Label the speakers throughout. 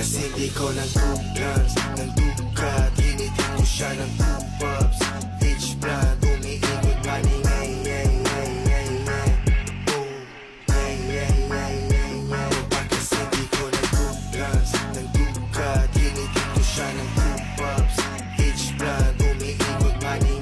Speaker 1: Kasi di ko ng 2 guns, ng dukat. Hinitin ko siya ng 2 pups. Rich blood, umiikot money. Kasi di ko ng 2 guns, ng dukat. Hinitin ko siya ng 2 pups. Rich blood, umiikot money.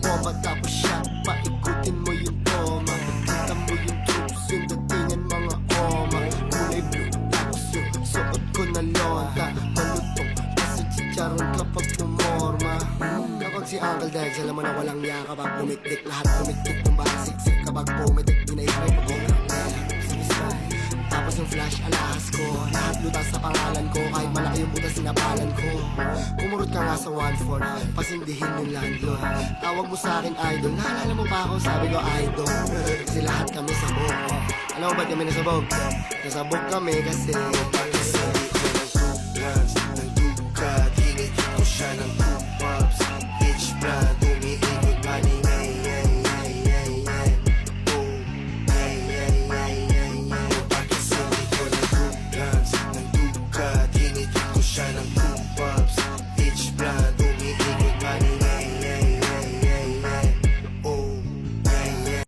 Speaker 2: Bomba tapos siya, paikutin mo yung toma. Kita mo yung troops, yung datingan mga oma. Kulay blue, tapos yung suot ko na lonta. Malutong, kasi chicharon kapag pumorma. Kapag si Uncle Dex, alam mo na walang niya. Kapag pumitik, lahat pumitik ng basiksik. Kapag pumitik, dinaisray ko kong tapos yung flash alahas ko. Lahat lutas sa pangalan ko. Kahit malaki yung butas sinapalan ko. Kumurot ka nga sa 1-4, pasindihin yung landlord. Tawag mo sa akin idol, naalala mo pa ako, sabi ko idol. Kasi lahat kami sabog. Alam mo ba't kami nasabog? Nasabog kami kasi